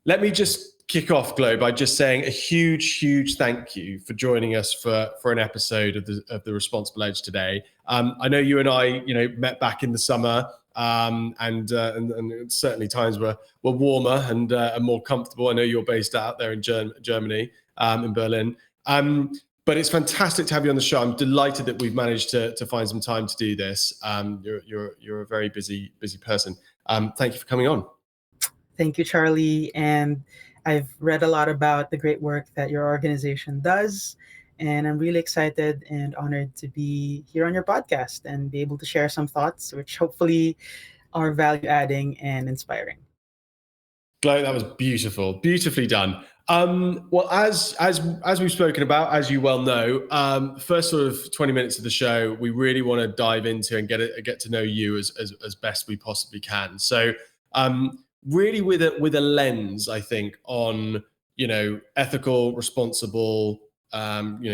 Let me just kick off, Glo, by just saying a huge thank you for joining us for an episode of the Responsible Edge today. I know you and I, met back in the summer, and certainly times were warmer and more comfortable. I know you're based out there in Germany, in Berlin. But it's fantastic to have you on the show. I'm delighted that we've managed to find some time to do this. You're a very busy person. Thank you for coming on. Thank you, Charlie. And I've read a lot about the great work that your organization does. And I'm really excited and honored to be here on your podcast and be able to share some thoughts, which hopefully are value adding and inspiring. Glo, that was beautifully done. Well, as we've spoken about, as you well know, first sort of 20 minutes of the show, we really want to dive into and get to know you as best we possibly can. So, really with a lens, I think, on ethical, responsible,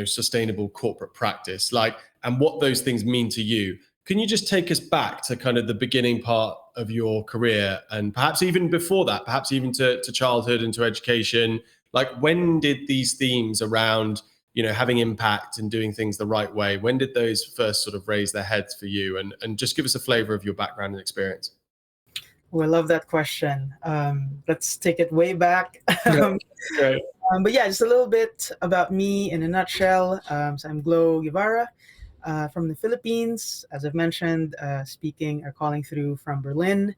sustainable corporate practice, and what those things mean to you. Can you just take us back to kind of the beginning part of your career, and perhaps even before that, perhaps even to childhood and to education? Like, when did these themes around, having impact and doing things the right way, when did those first sort of raise their heads for you? And just give us a flavor of your background and experience. Oh, I love that question. Let's take it way back. Okay. But yeah, just a little bit about me in a nutshell. So I'm Glo Guevarra from the Philippines, as I've mentioned, speaking or calling through from Berlin.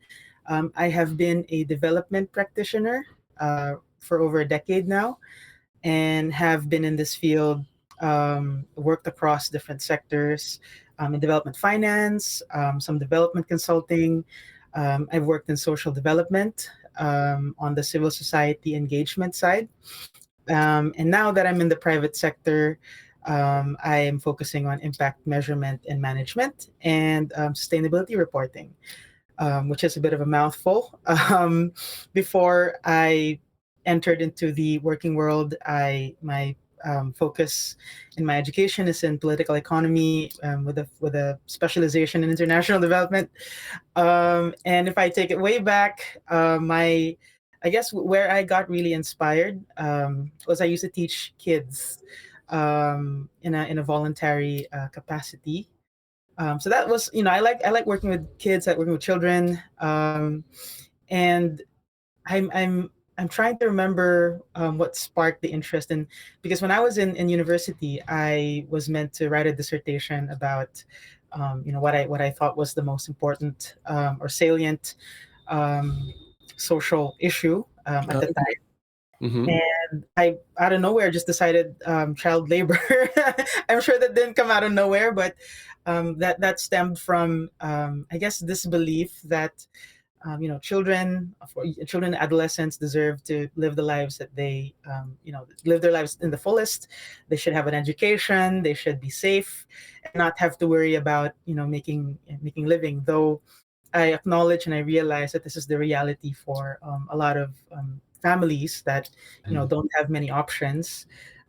I have been a development practitioner for over a decade now, and have been in this field, worked across different sectors, in development finance, some development consulting. I've worked in social development on the civil society engagement side. And now that I'm in the private sector, I am focusing on impact measurement and management and sustainability reporting, which is a bit of a mouthful. Before I entered into the working world, my focus in my education is in political economy, with a specialization in international development. And if I take it way back, I guess where I got really inspired was I used to teach kids in a voluntary capacity. So that was, I like working with kids, I like working with children, and I'm trying to remember what sparked the interest in, because when I was in university, I was meant to write a dissertation about what I thought was the most important or salient social issue at the time. Mm-hmm. And I, out of nowhere, just decided child labor. I'm sure that didn't come out of nowhere, but that stemmed from, I guess, this belief that children and adolescents deserve to live the lives that they, live their lives in the fullest. They should have an education. They should be safe, and not have to worry about making living. Though I acknowledge and I realize that this is the reality for a lot of families that don't have many options.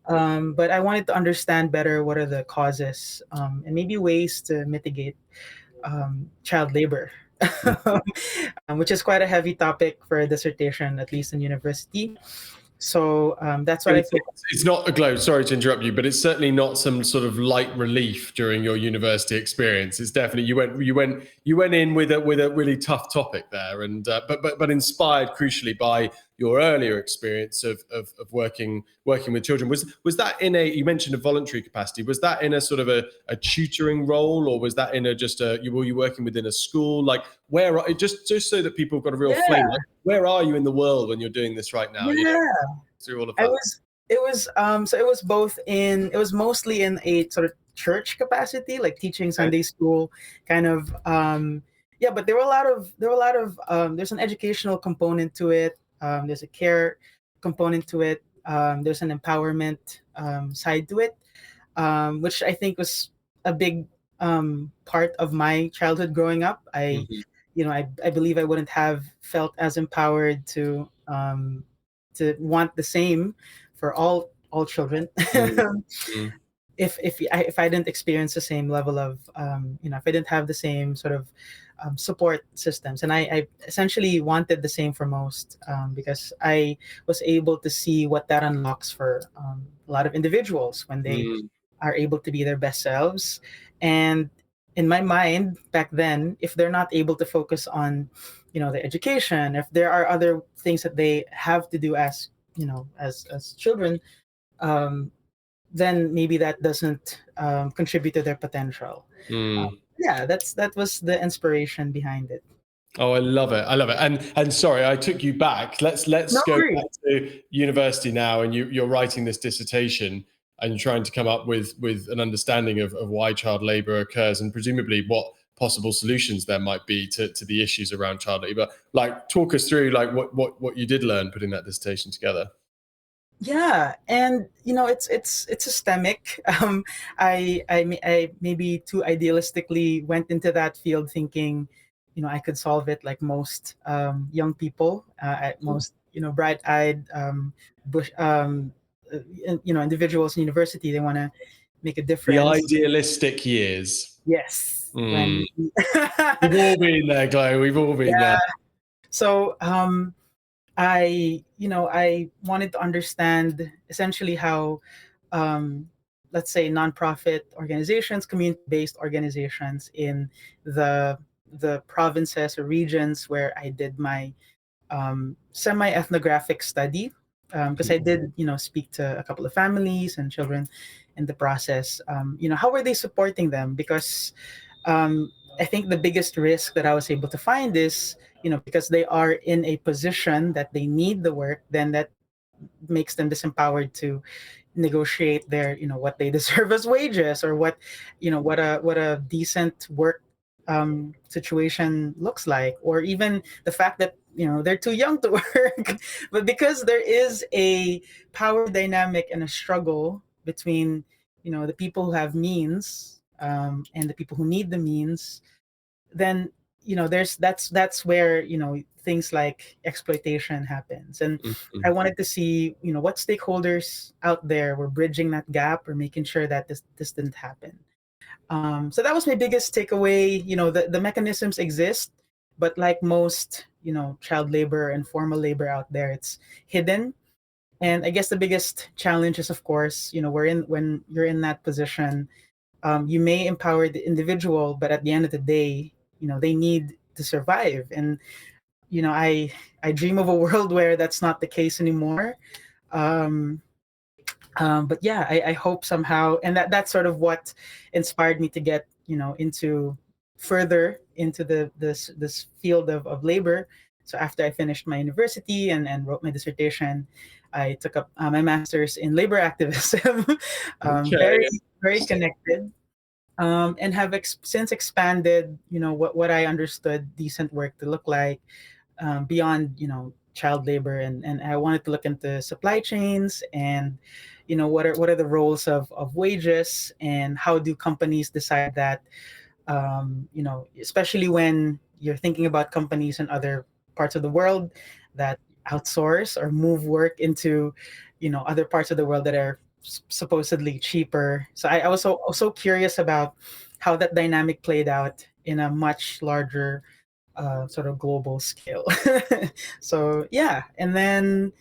But I wanted to understand better what are the causes, and maybe ways to mitigate child labor, which is quite a heavy topic for a dissertation, at least in university. So that's what I think. It's not a Glo. Sorry to interrupt you, but it's certainly not some sort of light relief during your university experience. It's definitely you went in with a really tough topic there, and but inspired crucially by your earlier experience of working with children. Was that in you mentioned a voluntary capacity? Was that in a sort of a tutoring role, or was that in were you working within a school? Like, just so that people have got a real flavor. Like, where are you in the world when you're doing this right now? Through all of that. It was mostly in a sort of church capacity, like teaching Sunday school kind of. But there were a lot of there's an educational component to it. There's a care component to it. There's an empowerment side to it, which I think was a big part of my childhood growing up. I believe I wouldn't have felt as empowered to want the same for all children. If I didn't experience the same level of if I didn't have the same sort of support systems. And I essentially wanted the same for most, because I was able to see what that unlocks for a lot of individuals when they Mm. are able to be their best selves. And in my mind back then, if they're not able to focus on, the education, if there are other things that they have to do as, as children, um, then maybe that doesn't contribute to their potential. Mm. Yeah, that was the inspiration behind it. Oh, I love it. I love it. And sorry, I took you back. Let's No go worries. back to university now, and you're writing this dissertation and you're trying to come up with an understanding of why child labour occurs, and presumably what possible solutions there might be to the issues around child labour. Like, talk us through like what you did learn putting that dissertation together. Yeah, and it's systemic. I maybe too idealistically went into that field thinking, I could solve it like most young people, at most bright-eyed bush, individuals in university. They want to make a The difference. idealistic years. Yes, Mm. when We've all been there, Glo. We've all been there. yeah. So I wanted to understand essentially how, um, let's say, nonprofit organizations, community-based organizations in the provinces or regions where I did my semi-ethnographic study, because I did, speak to a couple of families and children in the process. How were they supporting them? Because I think the biggest risk that I was able to find is, because they are in a position that they need the work, then that makes them disempowered to negotiate their, what they deserve as wages, or what a decent work situation looks like, or even the fact that they're too young to work. But because there is a power dynamic and a struggle between the people who have means, and the people who need the means, then there's that's where things like exploitation happens. And I Mhm. wanted to see what stakeholders out there were bridging that gap or making sure that this didn't happen. So that was my biggest takeaway. The mechanisms exist, but like most child labor and formal labor out there, it's hidden. And I guess the biggest challenge is, of course, when you're in that position, you may empower the individual, but at the end of the day, they need to survive. And I dream of a world where that's not the case anymore. Um, but yeah, I hope somehow, and that's sort of what inspired me to get into further into this field of labor. So after I finished my university and wrote my dissertation, I took up my master's in labor activism. Very, Okay. very connected, and have since expanded, what I understood decent work to look like, beyond, child labor, and I wanted to look into supply chains, and what are the roles of wages, and how do companies decide that, especially when you're thinking about companies in other parts of the world that outsource or move work into, other parts of the world that are supposedly cheaper. So I was so curious about how that dynamic played out in a much larger, sort of global scale. So yeah, and then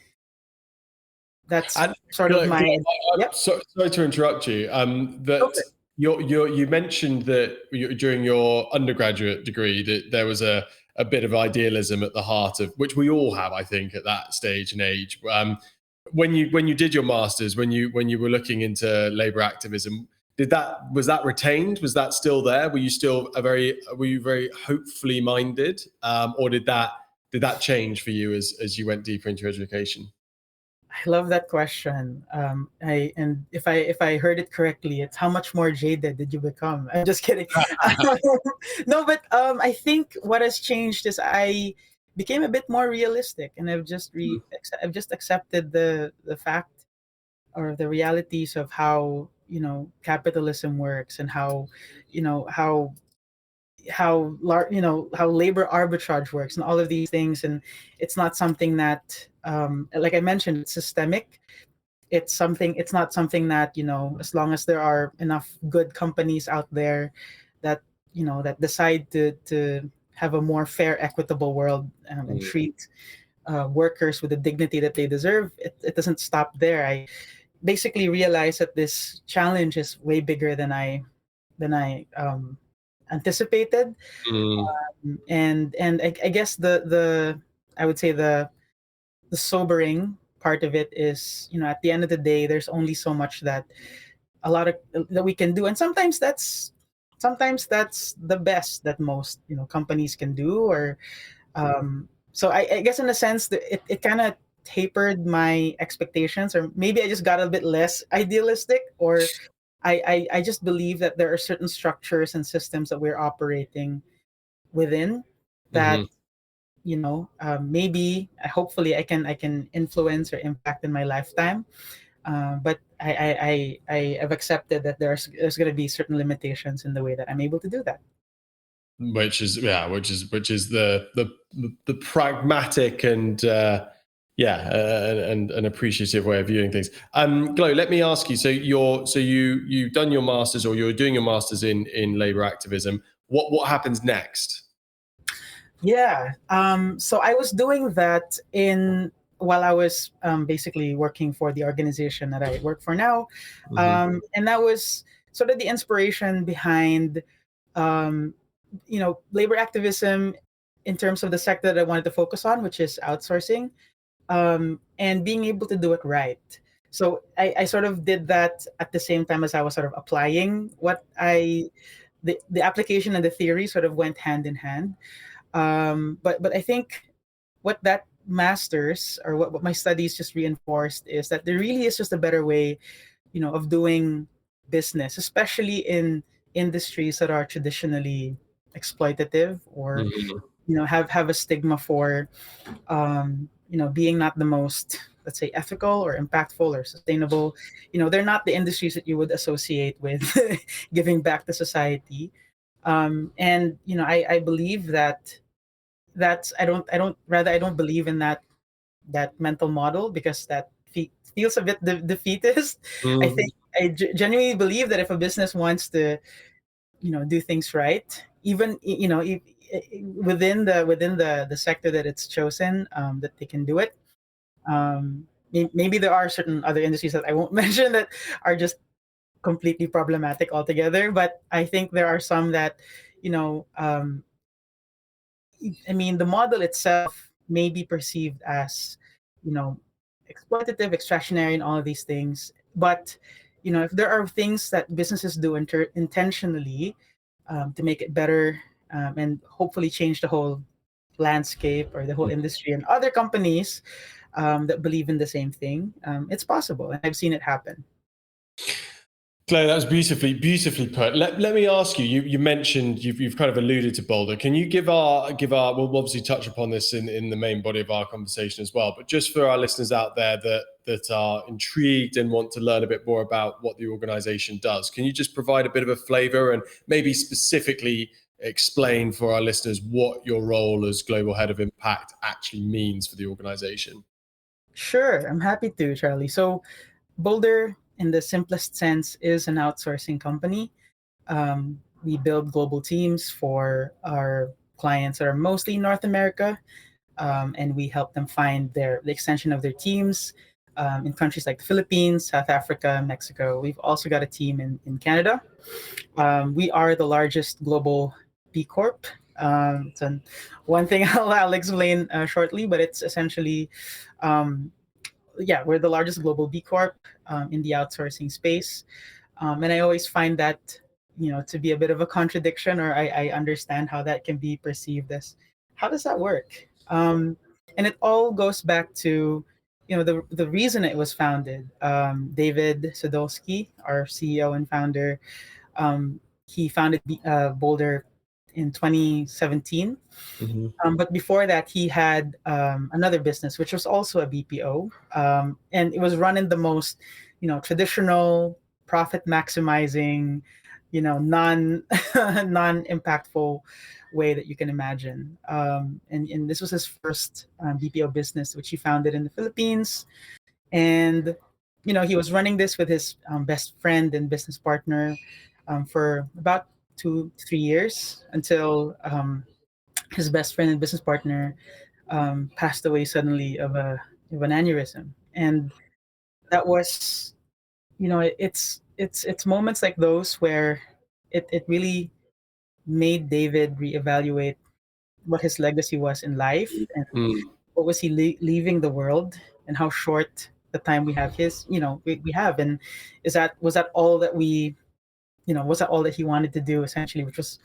that's And sort of Glo, my. I'm Yep. sorry to interrupt you. Go That for it. you mentioned that during your undergraduate degree that there was a bit of idealism at the heart of which we all have, I think, at that stage and age. When you did your masters, when you were looking into labor activism, was that retained? Was that still there? Were you very hopefully minded, or did that change for you as you went deeper into your education? I love that question. And if I heard it correctly, it's how much more jaded did you become? I'm just kidding. No, but I think what has changed is I became a bit more realistic, and I've just accepted the fact or the realities of how capitalism works, and how you know how how labor arbitrage works, and all of these things. And it's not something that, like I mentioned, it's systemic. It's not something that, as long as there are enough good companies out there that that decide to have a more fair, equitable world, and treat workers with the dignity that they deserve, it doesn't stop there. I basically realized that this challenge is way bigger than I anticipated. And I guess the I would say the sobering part of it is, at the end of the day, there's only so much that we can do, and sometimes that's the best that most companies can do. Or so I guess in a sense that it kind of tapered my expectations, or maybe I just got a bit less idealistic, or I just believe that there are certain structures and systems that we're operating within that maybe hopefully I can influence or impact in my lifetime. But I have accepted that there's going to be certain limitations in the way that I'm able to do that. Which is the pragmatic and and an appreciative way of viewing things. Glo, let me ask you. So you've done your masters, or you're doing your masters in labor activism. What happens next? Yeah. So I was doing that while I was basically working for the organization that I work for now, and that was sort of the inspiration behind um, labor activism in terms of the sector that I wanted to focus on, which is outsourcing, and being able to do it right. So I sort of did that at the same time as I was sort of applying the application and the theory sort of went hand in hand. But I think what that masters, or what my studies just reinforced, is that there really is just a better way, of doing business, especially in industries that are traditionally exploitative, or have a stigma for being not the most, let's say, ethical or impactful or sustainable. They're not the industries that you would associate with giving back to society. And I believe that's I don't believe in that mental model, because that feels a bit defeatist. I think I genuinely believe that if a business wants to do things right, even within the sector that it's chosen, that they can do it. Maybe there are certain other industries that I won't mention that are just completely problematic altogether, but I think there are some that you know I mean, the model itself may be perceived as, you know, exploitative, extractionary, and all of these things. But, if there are things that businesses do intentionally, to make it better, and hopefully change the whole landscape or the whole industry, and other companies that believe in the same thing, it's possible. And I've seen it happen. Claire, that was beautifully put. Let me ask you. You mentioned you've kind of alluded to Boldr. Can you give our we'll obviously touch upon this in the main body of our conversation as well. But just for our listeners out there that are intrigued and want to learn a bit more about what the organisation does, can you just provide a bit of a flavour and maybe specifically explain for our listeners what your role as Global Head of Impact actually means for the organisation? Sure, I'm happy to, Charlie. So, Boldr, in the simplest sense, is an outsourcing company. We build global teams for our clients that are mostly North America, and we help them find the extension of their teams in countries like the Philippines, South Africa, Mexico. We've also got a team in Canada. We are the largest global B Corp. So one thing I'll explain shortly, but it's essentially, we're the largest global B Corp in the outsourcing space. And I always find that, to be a bit of a contradiction, or I understand how that can be perceived as, how does that work? And it all goes back to, the reason it was founded. David Sadolski, our CEO and founder, he founded Boldr in 2017. But before that, he had another business, which was also a BPO, and it was run in the most, traditional, profit maximizing, non impactful way that you can imagine. And this was his first BPO business, which he founded in the Philippines. And he was running this with his best friend and business partner for about 2-3 years, until his best friend and business partner passed away suddenly of an aneurysm. And that was, it's moments like those where it really made David reevaluate what his legacy was in life, and Mm. what was he leaving the world, and how short the time we have we have. And was that all that was that all that he wanted to do, essentially, which was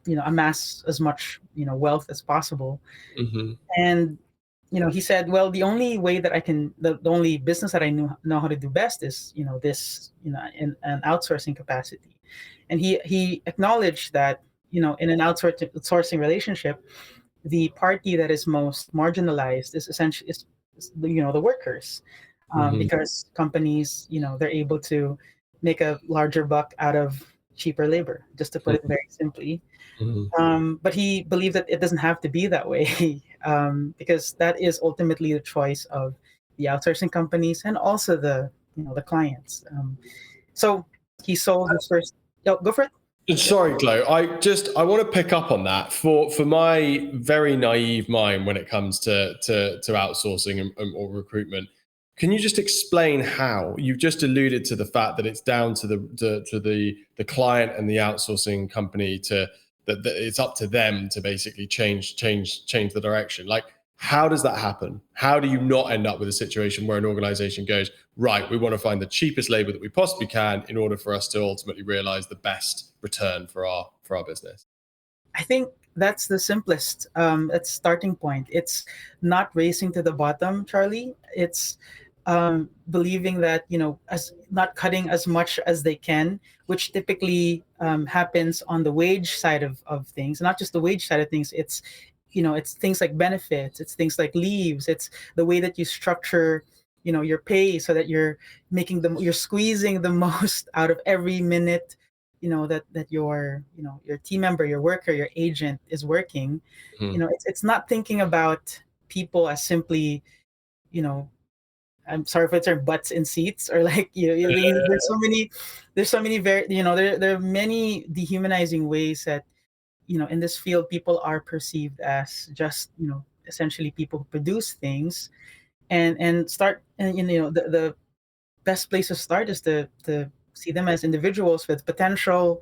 amass as much wealth as possible. Hmm. And he said, well, the only way that the only business that I know how to do best is this in an outsourcing capacity. And he acknowledged that in an outsourcing relationship, the party that is most marginalized is essentially is the workers, Hmm. because companies they're able to make a larger buck out of cheaper labor, just to put it very simply. Hmm. But he believed that it doesn't have to be that way, because that is ultimately the choice of the outsourcing companies and also the clients. So he sold his first. Oh, go for it. Sorry, Glo. I want to pick up on that for my very naive mind when it comes to outsourcing or recruitment. Can you just explain how you've just alluded to the fact that it's down to the client and the outsourcing company that it's up to them to basically change the direction? Like, how does that happen? How do you not end up with a situation where an organization goes, right, we want to find the cheapest labor that we possibly can in order for us to ultimately realize the best return for our business? I think that's the simplest that's starting point. It's not racing to the bottom, Charlie. It's believing that as not cutting as much as they can, which typically happens on the wage side of things. Not just the wage side of things. It's things like benefits. It's things like leaves. It's the way that you structure your pay, so that you're squeezing the most out of every minute that your team member, your worker, your agent is working. Mhm. It's not thinking about people as simply, you know I'm sorry for the term, butts in seats, or like there's so many very there are many dehumanizing ways that in this field people are perceived as just essentially people who produce things. And start and the best place to start is to see them as individuals with potential,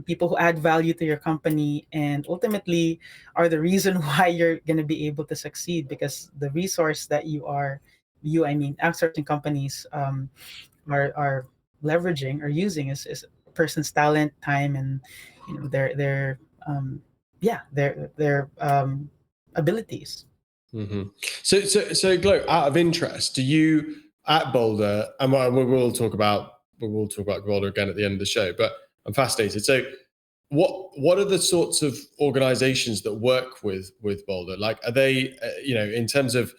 people who add value to your company, and ultimately are the reason why you're going to be able to succeed, because the resource that I mean outsourcing companies are leveraging or using is a person's talent, time, and their abilities. Hmm. So, Glo, out of interest, do you at Boldr, and we will talk about Boldr again at the end of the show, but I'm fascinated. So, what are the sorts of organizations that work with Boldr? Like, are they, in terms of,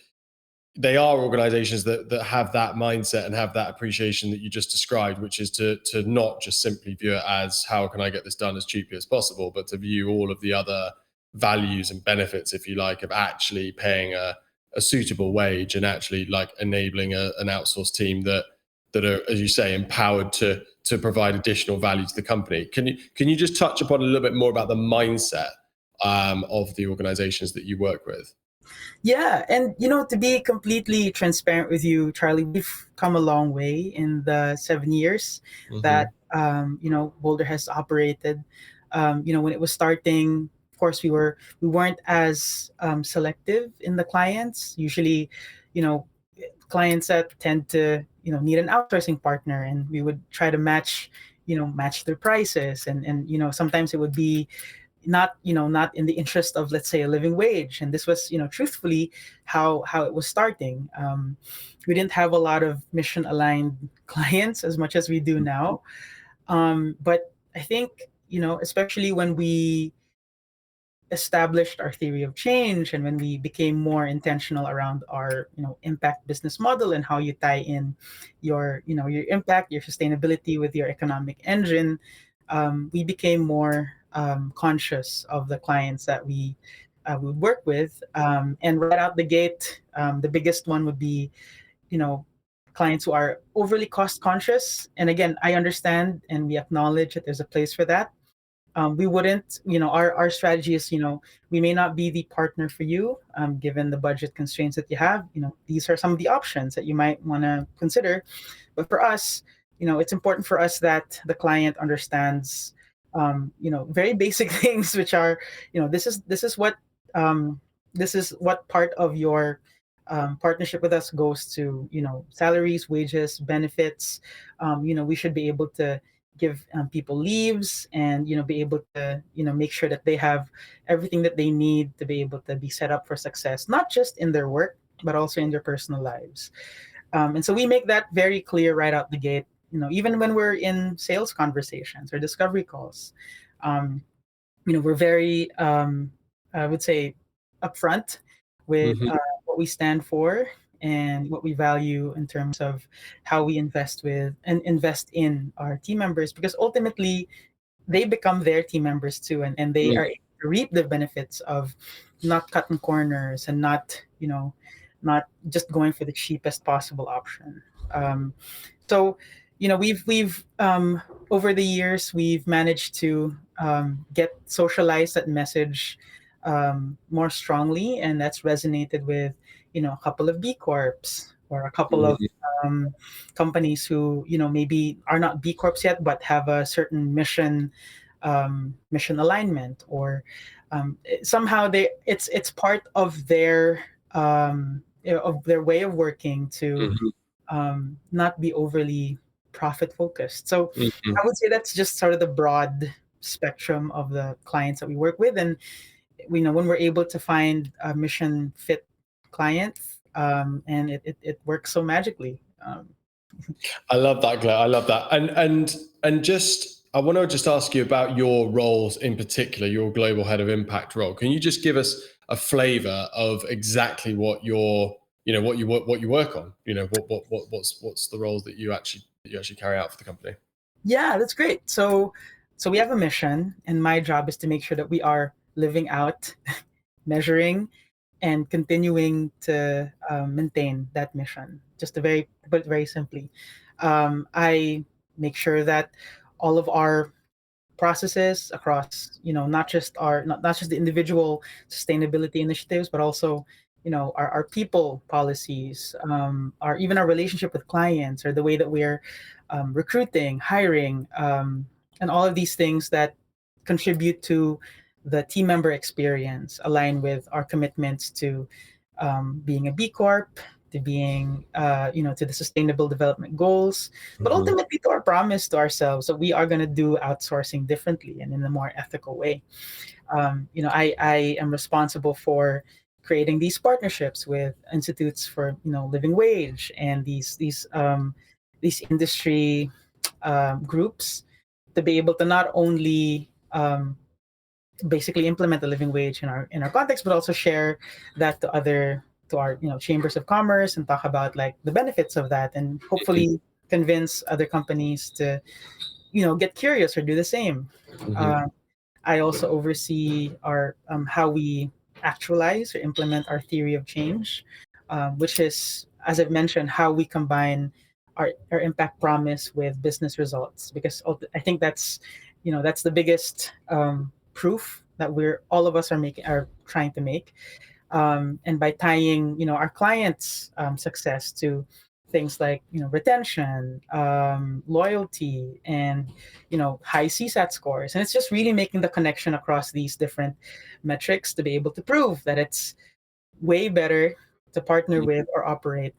they are organizations that have that mindset and have that appreciation that you just described, which is to not just simply view it as how can I get this done as cheaply as possible, but to view all of the other values and benefits, if you like, of actually paying a suitable wage and actually like enabling an outsourced team that are, as you say, empowered to provide additional value to the company. Can you just touch upon a little bit more about the mindset of the organizations that you work with? Yeah, and to be completely transparent with you, Charlie, we've come a long way in the 7 years that Hmm. Boldr has operated. When it was starting, of course, we weren't as selective in the clients. Usually, you know, clients that tend to need an outsourcing partner, and we would try to match their prices, and sometimes it would be not in the interest of, let's say, a living wage. And this was truthfully how it was starting. We didn't have a lot of mission aligned clients as much as we do now. But I think especially when we established our theory of change, and when we became more intentional around our impact business model, and how you tie in your impact, your sustainability with your economic engine, we became more conscious of the clients that we would work with. And right out the gate, the biggest one would be you know clients who are overly cost conscious. And again, I understand and we acknowledge that there's a place for that. we wouldn't, our strategy is, we may not be the partner for you, given the budget constraints that you have. These are some of the options that you might want to consider. But for us, it's important for us that the client understands, very basic things, which are, um, this is what part of your partnership with us goes to, salaries, wages, benefits. We should be able to give people leaves, and be able to make sure that they have everything that they need to be able to be set up for success, not just in their work but also in their personal lives. And so we make that very clear right out the gate, even when we're in sales conversations or discovery calls. um, we're very, I would say, upfront with Hmm. what we stand for and what we value in terms of how we invest with and invest in our team members, because ultimately they become their team members too, and they are able to reap the benefits of not cutting corners and not just going for the cheapest possible option. So we've over the years we've managed to get socialize that message more strongly, and that's resonated with a couple of B Corps or a couple of companies who maybe are not B Corps yet but have a certain mission alignment, or somehow it's part of their of their way of working to not be overly profit focused. So Hmm. I would say that's just sort of the broad spectrum of the clients that we work with. And we know when we're able to find a mission fit client, and it works so magically. I love that, Glo. I love that. And just I want to just ask you about your roles in particular, your global head of impact role. Can you just give us a flavor of exactly what what you work on? What's the roles that you actually carry out for the company? Yeah, that's great. So we have a mission, and my job is to make sure that we are living out, measuring, and continuing to maintain that mission. Just to put it very simply, I make sure that all of our processes across, not just the individual sustainability initiatives, but also our people policies, our even our relationship with clients, or the way that we're recruiting, hiring, and all of these things that contribute to the team member experience align with our commitments to being a B Corp, to being, to the sustainable development goals, but Hmm. ultimately to our promise to ourselves that we are going to do outsourcing differently and in a more ethical way. I am responsible for creating these partnerships with institutes for living wage and these industry groups to be able to not only basically implement the living wage in our context, but also share that to our chambers of commerce, and talk about like the benefits of that, and hopefully convince other companies to get curious or do the same. Hmm. Uh, I also oversee our how we actualize or implement our theory of change, which is, as I've mentioned, how we combine our impact promise with business results. Because I think that's the biggest proof that we're all of us are trying to make, and by tying our clients' success to things like retention, loyalty, and high CSAT scores, and it's just really making the connection across these different metrics to be able to prove that it's way better to partner with or operate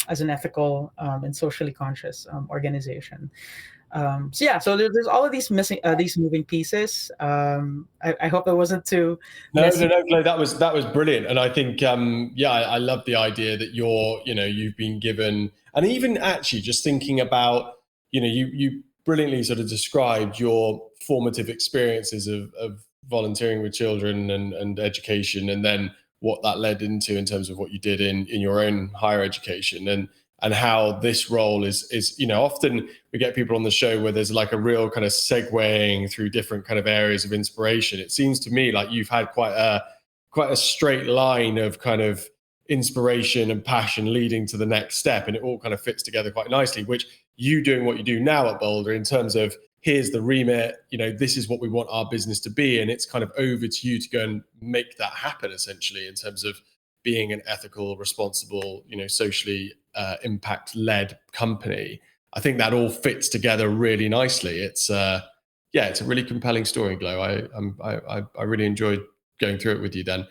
as an ethical and socially conscious organization. So yeah, so there's all of these these moving pieces. I hope it wasn't too No, no, messy. no, Glo, that was brilliant, and I think, yeah, I love the idea that you've been given, and even actually just thinking about, you brilliantly sort of described your formative experiences of volunteering with children and education, and then what that led into in terms of what you did in your own higher education, and how this role is often we get people on the show where there's like a real kind of segueing through different kind of areas of inspiration. It seems to me like you've had quite a straight line of kind of inspiration and passion leading to the next step, and it all kind of fits together quite nicely, which you doing what you do now at Boldr in terms of here's the remit, this is what we want our business to be, and it's kind of over to you to go and make that happen, essentially, in terms of being an ethical, responsible, socially impact-led company. I think that all fits together really nicely. It's it's a really compelling story, Glo. I really enjoyed going through it with you, Dan.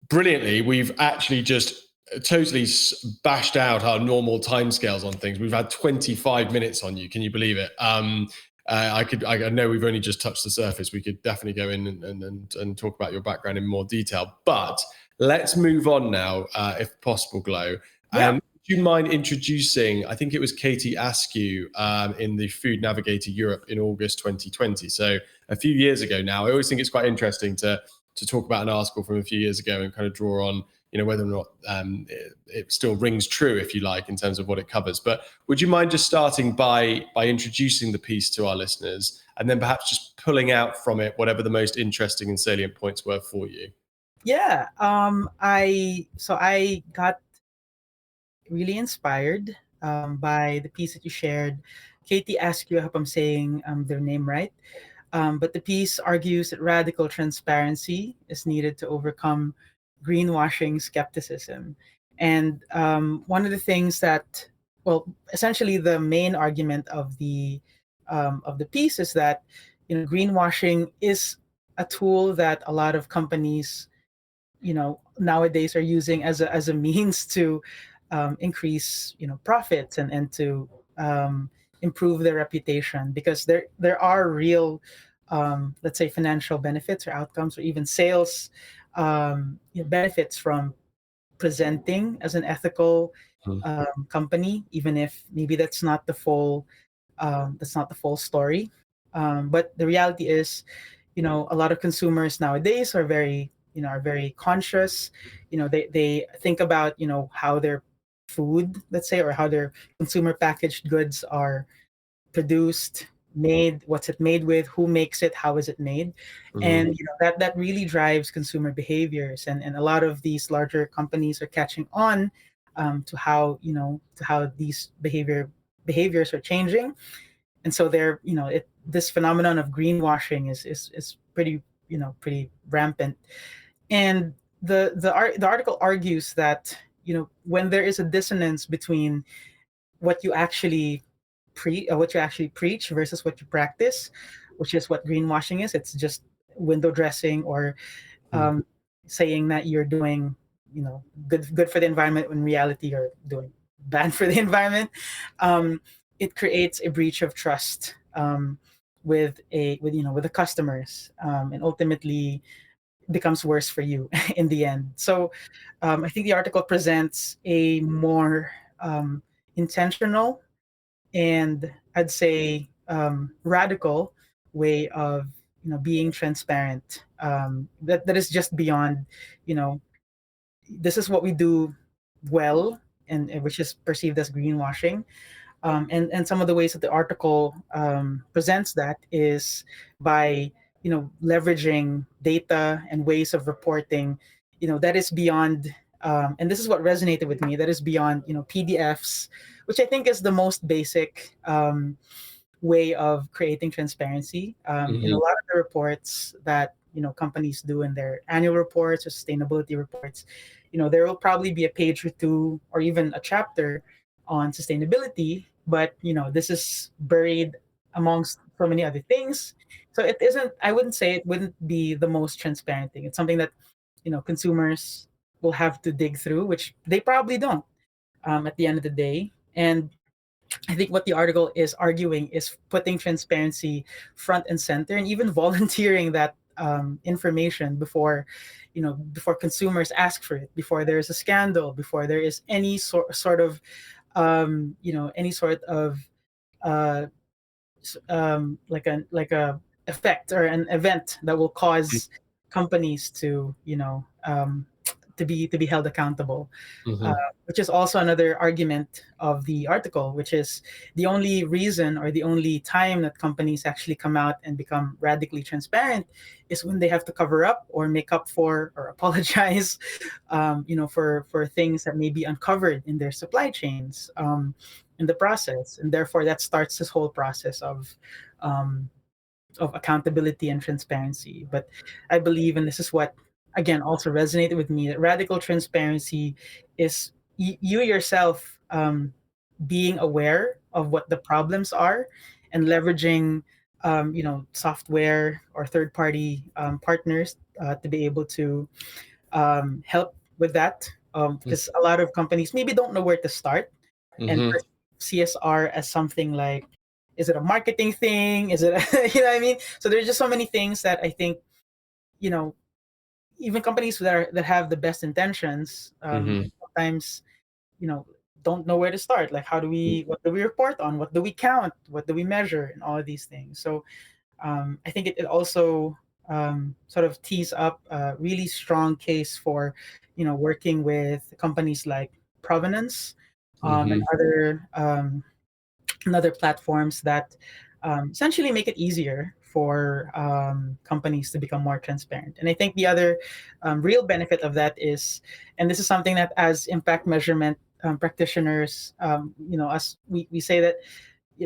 Brilliantly, we've actually just totally bashed out our normal timescales on things. We've had 25 minutes on you. Can you believe it? I know we've only just touched the surface. We could definitely go in and talk about your background in more detail. But let's move on now, if possible, Glo. Yeah. Would you mind introducing, I think it was Katie Askew in the Food Navigator Europe in August 2020. So a few years ago now. I always think it's quite interesting to talk about an article from a few years ago and kind of draw on, whether or not it still rings true, if you like, in terms of what it covers. But would you mind just starting by introducing the piece to our listeners, and then perhaps just pulling out from it whatever the most interesting and salient points were for you? Yeah. I got really inspired by the piece that you shared. Katie Askew, I hope I'm saying their name right. But the piece argues that radical transparency is needed to overcome greenwashing skepticism. And one of the things that, essentially the main argument of the piece is that greenwashing is a tool that a lot of companies nowadays are using as a means to increase profits and to improve their reputation, because there are real let's say financial benefits or outcomes or even sales benefits from presenting as an ethical company, even if maybe that's not the full story. But the reality is, a lot of consumers nowadays are very conscious. They think about how their food, let's say, or how their consumer packaged goods are produced, made, what's it made with, who makes it, how is it made. And that really drives consumer behaviors, and a lot of these larger companies are catching on to how these behaviors are changing. And so this phenomenon of greenwashing is pretty rampant. And the article argues that when there is a dissonance between what you actually preach versus what you practice, which is what greenwashing is. It's just window dressing or saying that you're doing good for the environment when in reality you're doing bad for the environment. It creates a breach of trust with the customers, and ultimately becomes worse for you in the end. So I think the article presents a more intentional and I'd say radical way of being transparent. That is just beyond this is what we do well, and which is perceived as greenwashing. And some of the ways that the article presents that is by leveraging data and ways of reporting that is beyond and this is what resonated with me, that is beyond PDFs, which I think is the most basic way of creating transparency. In a lot of the reports that companies do in their annual reports or sustainability reports, there will probably be a page or two or even a chapter on sustainability, but this is buried amongst so many other things. So it isn't, I wouldn't say it wouldn't be the most transparent thing. It's something that consumers will have to dig through, which they probably don't at the end of the day. And I think what the article is arguing is putting transparency front and center, and even volunteering that information before consumers ask for it, before there's a scandal, before there is any sort of any sort of like a effect or an event that will cause companies to to be held accountable, which is also another argument of the article, which is the only reason or the only time that companies actually come out and become radically transparent is when they have to cover up or make up for or apologize, for things that may be uncovered in their supply chains. in the process, and therefore that starts this whole process um, of accountability and transparency. But I believe, and this is what again also resonated with me, that radical transparency is you yourself being aware of what the problems are and leveraging software or third party partners to be able to help with that, because a lot of companies maybe don't know where to start and Mm-hmm. CSR as something like, is it a marketing thing? Is it, you know what I mean? So there's just so many things that I think, you know, even companies that have the best intentions, Mm-hmm. sometimes, you know, don't know where to start. Like, what do we report on? What do we count? What do we measure? And all of these things. So I think it also sort of tees up a really strong case for, working with companies like Provenance and Mm-hmm. other platforms that essentially make it easier for companies to become more transparent. And I think the other real benefit of that is, and this is something that as impact measurement practitioners, us we say that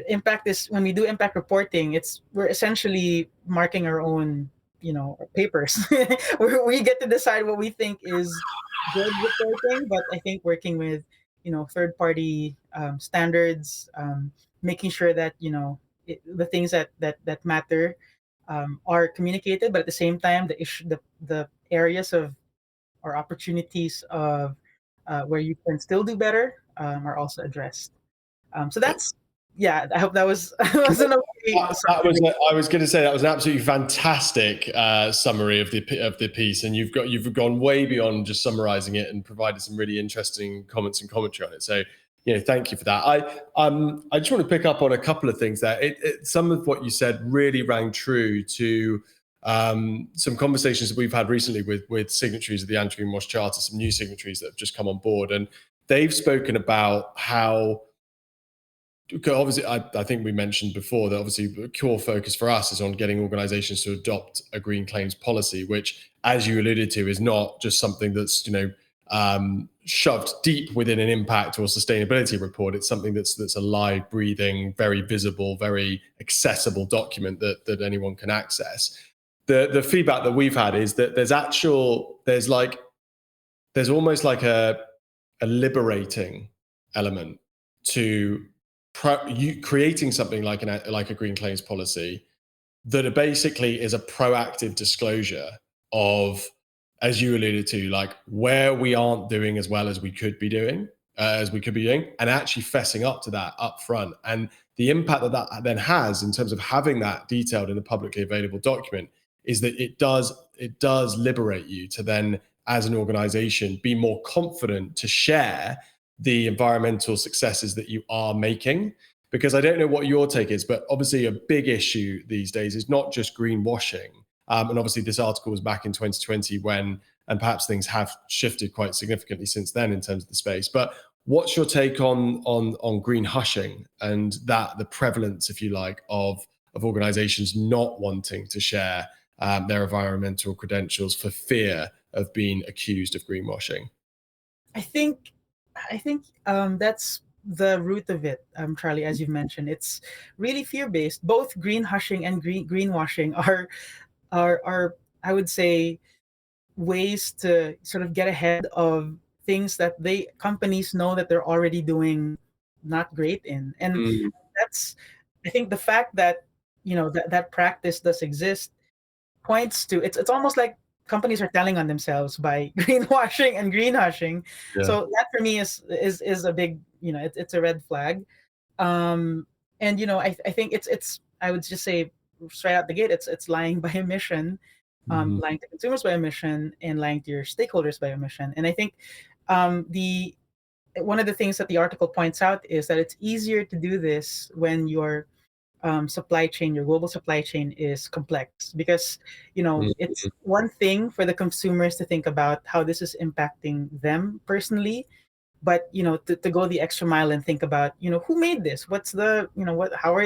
impact is, when we do impact reporting, we're essentially marking our own papers. We get to decide what we think is good reporting, but I think working with third party standards, making sure that the things that matter are communicated, but at the same time the areas of or opportunities of where you can still do better are also addressed. So that's, yeah. I hope that was wasn't okay. I was going to say that was an absolutely fantastic summary of the piece, and you've gone way beyond just summarizing it and provided some really interesting comments and commentary on it. So, thank you for that. I just want to pick up on a couple of things there. Some of what you said really rang true to some conversations that we've had recently with signatories of the Anti-Greenwash Charter, some new signatories that have just come on board, and they've spoken about how, obviously, I think we mentioned before that obviously the core focus for us is on getting organizations to adopt a green claims policy, which, as you alluded to, is not just something that's shoved deep within an impact or sustainability report. It's something that's a live, breathing, very visible, very accessible document that anyone can access. The feedback that we've had is that there's almost like a liberating element to creating something like a green claims policy that basically is a proactive disclosure of, as you alluded to, like where we aren't doing as well as we could be doing, and actually fessing up to that up front. And the impact that then has in terms of having that detailed in a publicly available document is that it does liberate you to then, as an organization, be more confident to share the environmental successes that you are making. Because I don't know what your take is, but obviously a big issue these days is not just greenwashing. And obviously this article was back in 2020 and perhaps things have shifted quite significantly since then in terms of the space. But what's your take on green hushing and the prevalence, if you like, of organizations not wanting to share their environmental credentials for fear of being accused of greenwashing? I think that's the root of it, Charlie. As you've mentioned, it's really fear based. Both green hushing and greenwashing are I would say ways to sort of get ahead of things that companies know that they're already doing not great in. And Mm, that's, I think, the fact that that practice does exist points to, it's almost like companies are telling on themselves by greenwashing and greenhushing. yeah. So that for me is a big, it's a red flag. um and I think it's I would just say straight out the gate, it's lying by omission, Mhm. lying to consumers by omission, and lying to your stakeholders by omission. And I think the one of the things that the article points out is that it's easier to do this when your supply chain, your global supply chain, is complex, because it's Mhm. one thing for the consumers to think about how this is impacting them personally, but to go the extra mile and think about who made this, what's the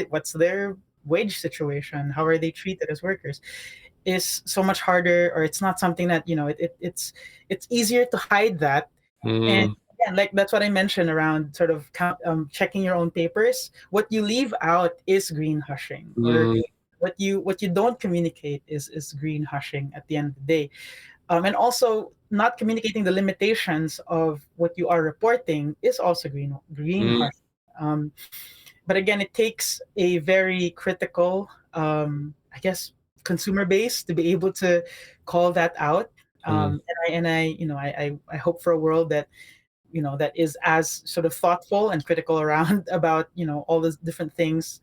what's their wage situation, how are they treated as workers, is so much harder, or it's not something that it's easier to hide that. And Mm. again, like that's what I mentioned around sort of checking your own papers. What you leave out is green hushing, or Mm, what you don't communicate is green hushing at the end of the day. And also not communicating the limitations of what you are reporting is also green mm, hushing. But again, it takes a very critical, I guess, consumer base to be able to call that out. mm, I hope for a world that that is as sort of thoughtful and critical around about all the different things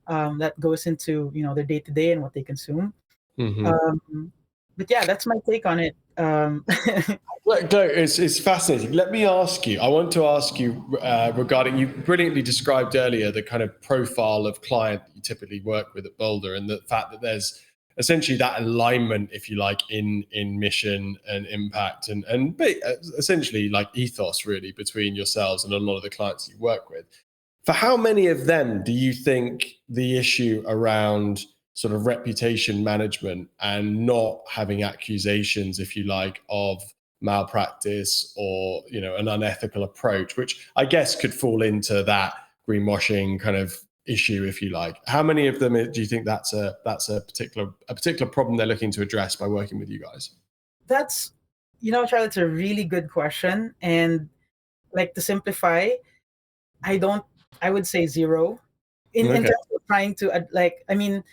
that goes into their day to day and what they consume. mhm. Um, but yeah, that's my take on it. Look, Glo, it's fascinating. Let me ask you. I want to ask you regarding, you brilliantly described earlier the kind of profile of client you typically work with at Boldr, and the fact that there's essentially that alignment, if you like, in mission and impact, and essentially like ethos, really, between yourselves and a lot of the clients you work with. For how many of them do you think the issue around sort of reputation management and not having accusations, if you like, of malpractice or an unethical approach, which I guess could fall into that greenwashing kind of issue, if you like? How many of them do you think that's a particular problem they're looking to address by working with you guys? That's Charlie, it's a really good question, and like to simplify, I don't. I would say zero. In Okay. terms of trying to I mean,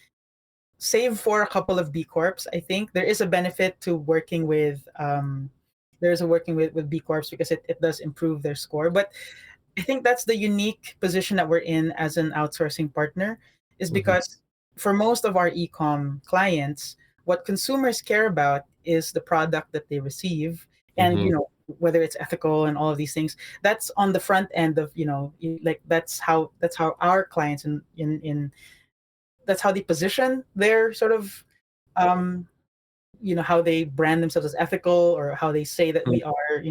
save for a couple of B Corps, I think there is a benefit to working with with B Corps because it does improve their score. But I think that's the unique position that we're in as an outsourcing partner, is Hmm. because for most of our e-com clients, what consumers care about is the product that they receive, and Hmm. whether it's ethical and all of these things. That's on the front end of like that's how our clients in that's how they position their sort of um how they brand themselves as ethical, or how they say that we are,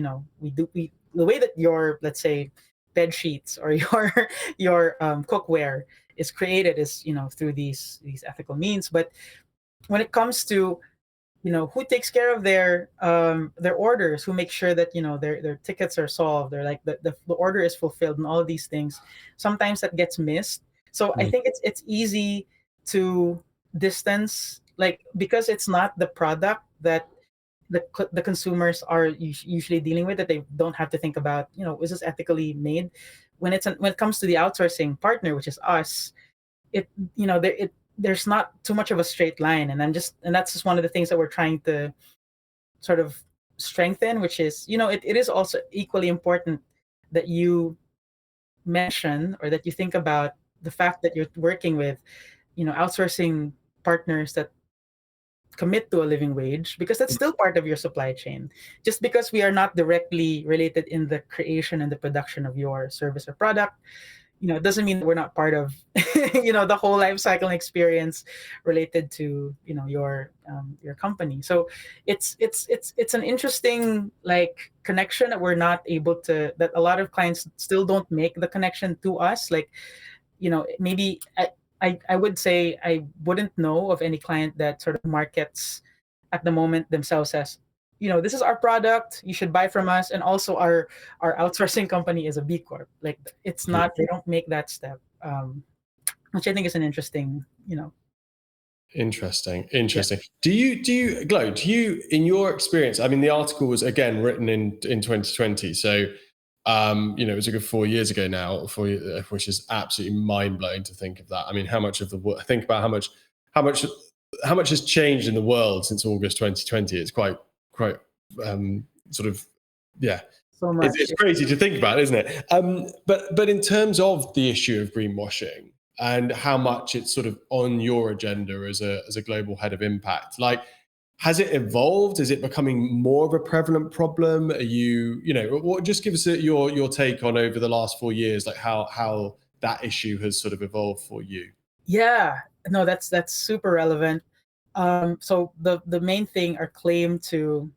we the way that your, let's say, bed sheets or your cookware is created is through these ethical means. But when it comes to who takes care of their orders, who makes sure that their tickets are solved, or like the order is fulfilled, and all of these things, sometimes that gets missed. So I think it's easy to distance, like, because it's not the product that the consumers are usually dealing with, that they don't have to think about, is this ethically made. When it comes to the outsourcing partner, which is us, it there's not too much of a straight line, and that's just one of the things that we're trying to sort of strengthen, which is, it is also equally important that you mention, or that you think about the fact that you're working with outsourcing partners that commit to a living wage, because that's still part of your supply chain. Just because we are not directly related in the creation and the production of your service or product, it doesn't mean that we're not part of the whole life cycle and experience related to your company. So it's an interesting, like, connection that we're not able to, that a lot of clients still don't make the connection to us. Like, maybe I would say I wouldn't know of any client that sort of markets at the moment themselves as, this is our product, you should buy from us, and also our outsourcing company is a B Corp. Like, it's not, they don't make that step, which I think is an interesting, Interesting. yeah. Interesting. Do you, Glo, in your experience, I mean, the article was again written in 2020. So, it was a good 4 years ago now, which is absolutely mind blowing to think of that. I mean, how much of think about how much, how much has changed in the world since August 2020. It's quite, sort of, yeah, So it's much. crazy to think about, isn't it? But in terms of the issue of greenwashing and how much it's sort of on your agenda as a global head of impact, like, has it evolved? Is it becoming more of a prevalent problem? Are what? Just give us your take on, over the last 4 years, like how that issue has sort of evolved for you. Yeah, no, that's super relevant. So the main thing, our claim to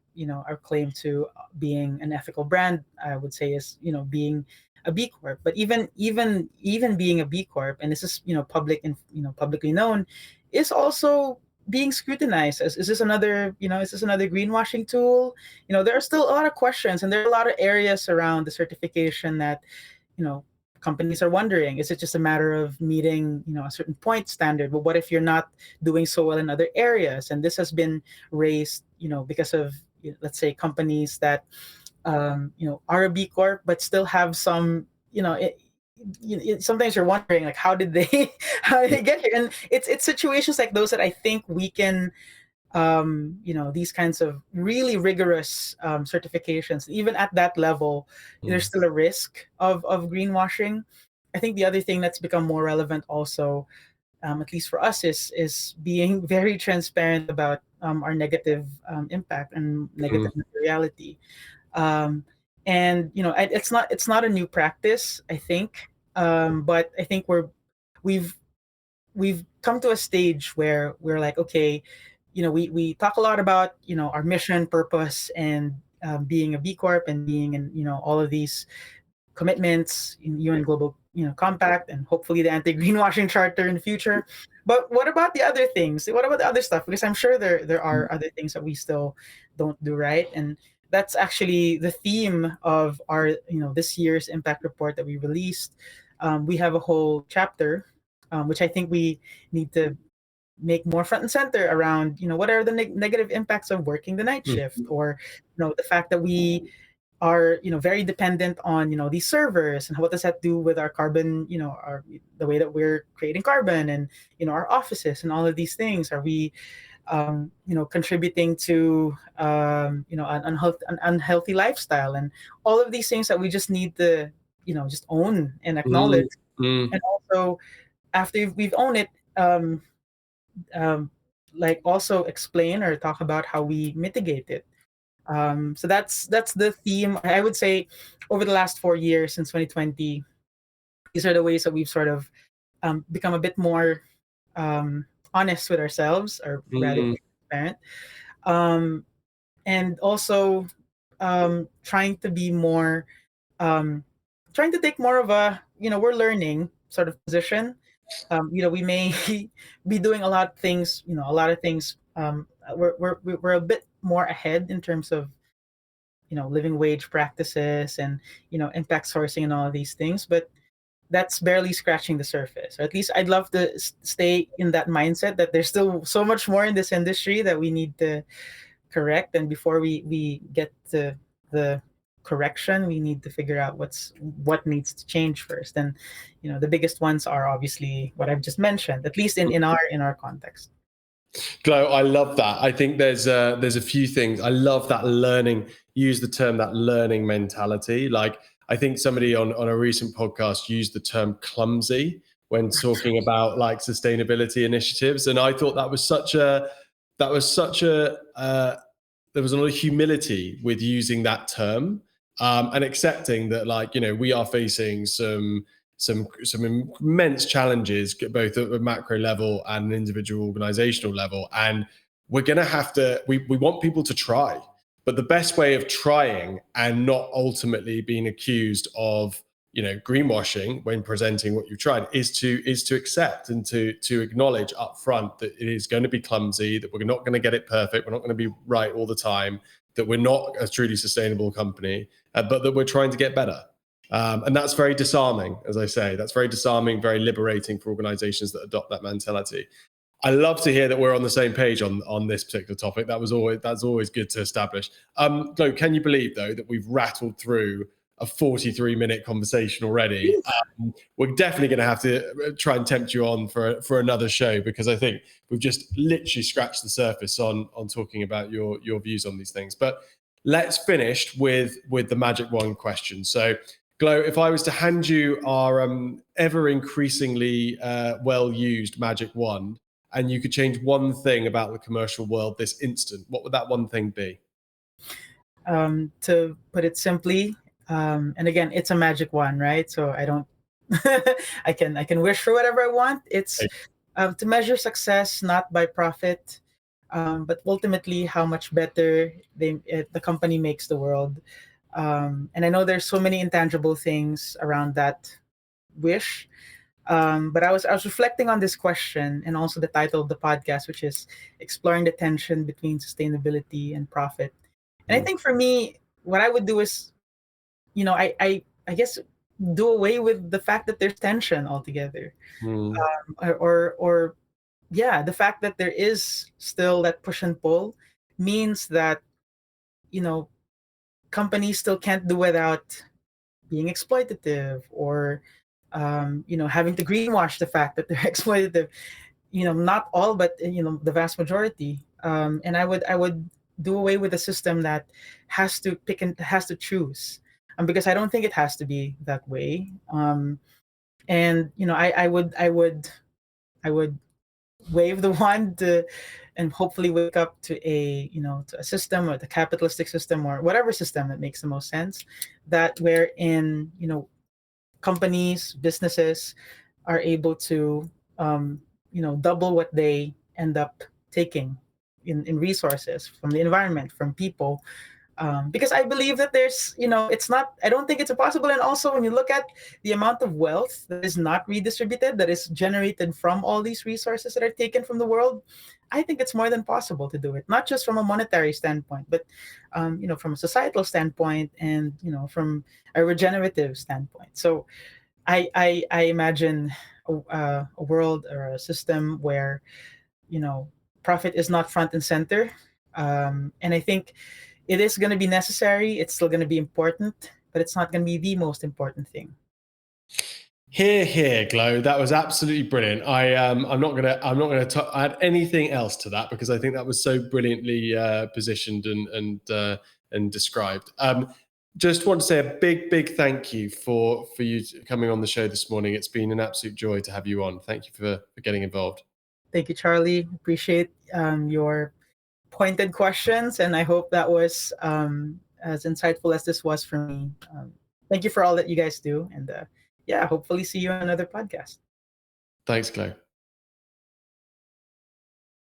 being an ethical brand, I would say, is being a B Corp. But even being a B Corp, and this is publicly known, is also being scrutinized? Is this another, is this another greenwashing tool? There are still a lot of questions, and there are a lot of areas around the certification that, companies are wondering, is it just a matter of meeting, a certain point standard? But what if you're not doing so well in other areas? And this has been raised, because of, let's say, companies that, are a B Corp, but still have some, sometimes you're wondering, like, how did they, how did they get here? And it's situations like those that I think we can, these kinds of really rigorous certifications, even at that level, there's still a risk of greenwashing. I think the other thing that's become more relevant also, at least for us, is being very transparent about our negative impact and negative materiality. And it's not a new practice, I think, but I think we've we've come to a stage where we're like, okay, we talk a lot about, our mission, purpose, and being a B Corp, and being in, all of these commitments in UN Global, Compact, and hopefully the anti-greenwashing charter in the future. But what about the other things? What about the other stuff? Because I'm sure there are other things that we still don't do right. And that's actually the theme of our, this year's impact report that we released. We have a whole chapter, which I think we need to make more front and center around, what are the negative impacts of working the night shift, or, the fact that we are, very dependent on, these servers, and what does that do with our carbon, the way that we're creating carbon, and, our offices, and all of these things. Are we, contributing to, an unhealthy lifestyle, and all of these things that we just need to, just own and acknowledge. And also, after we've owned it, like, also explain or talk about how we mitigate it. So that's the theme. I would say over the last 4 years, since 2020, these are the ways that we've sort of become a bit more honest with ourselves, or rather transparent, and also trying to be more, trying to take more of a, we're learning sort of position. We may be doing a lot of things. We're a bit more ahead in terms of, living wage practices, and, impact sourcing, and all of these things. But that's barely scratching the surface. Or at least I'd love to stay in that mindset that there's still so much more in this industry that we need to correct. And before we get to the correction, we need to figure out what needs to change first. And the biggest ones are obviously what I've just mentioned, at least in our context. Glo, I love that. I think there's a few things. I love that learning. Use the term, that learning mentality. Like, I think somebody on a recent podcast used the term clumsy when talking about, like, sustainability initiatives, and I thought there was a lot of humility with using that term, and accepting that, like, we are facing some immense challenges, both at a macro level and an individual organizational level. And we're going to have to, we want people to try, but the best way of trying and not ultimately being accused of, greenwashing when presenting what you've tried is to accept and to acknowledge upfront that it is going to be clumsy, that we're not going to get it perfect, we're not going to be right all the time, that we're not a truly sustainable company, but that we're trying to get better. And that's very disarming, as I say. That's very disarming, very liberating for organizations that adopt that mentality. I love to hear that we're on the same page on this particular topic. That's always good to establish. Glo, can you believe, though, that we've rattled through a 43-minute conversation already? We're definitely going to have to try and tempt you on for another show, because I think we've just literally scratched the surface on talking about your views on these things. But let's finish with the magic wand question. So, Glo, if I was to hand you our ever increasingly well-used magic wand, and you could change one thing about the commercial world this instant, what would that one thing be? To put it simply, and again, it's a magic wand, right? So I don't, I can wish for whatever I want. It's to measure success not by profit, but ultimately how much better the company makes the world. And I know there's so many intangible things around that wish. But I was reflecting on this question and also the title of the podcast, which is exploring the tension between sustainability and profit. And I think for me, what I would do is, I guess do away with the fact that there's tension altogether, Mm. or yeah, the fact that there is still that push and pull means that you know companies still can't do without being exploitative, or having to greenwash the fact that they're exploitative. Not all, but the vast majority. And I would do away with a system that has to pick and has to choose, because I don't think it has to be that way. And I would wave the wand and hopefully wake up to a system, or the capitalistic system, or whatever system that makes the most sense, that wherein companies, businesses are able to double what they end up taking in resources from the environment, from people. Because I believe that it's not, I don't think it's impossible. And also, when you look at the amount of wealth that is not redistributed, that is generated from all these resources that are taken from the world, I think it's more than possible to do it, not just from a monetary standpoint, but from a societal standpoint, and from a regenerative standpoint. So I imagine a world or a system where profit is not front and center. And I think it is going to be necessary. It's still going to be important, but it's not going to be the most important thing. Here, Glo. That was absolutely brilliant. I'm not gonna add anything else to that, because I think that was so brilliantly positioned and described. Just want to say a big thank you for you coming on the show this morning. It's been an absolute joy to have you on. Thank you for getting involved. Thank you, Charlie. Appreciate your pointed questions, and I hope that was as insightful as this was for me. Thank you for all that you guys do, and hopefully see you on another podcast. Thanks, Glo.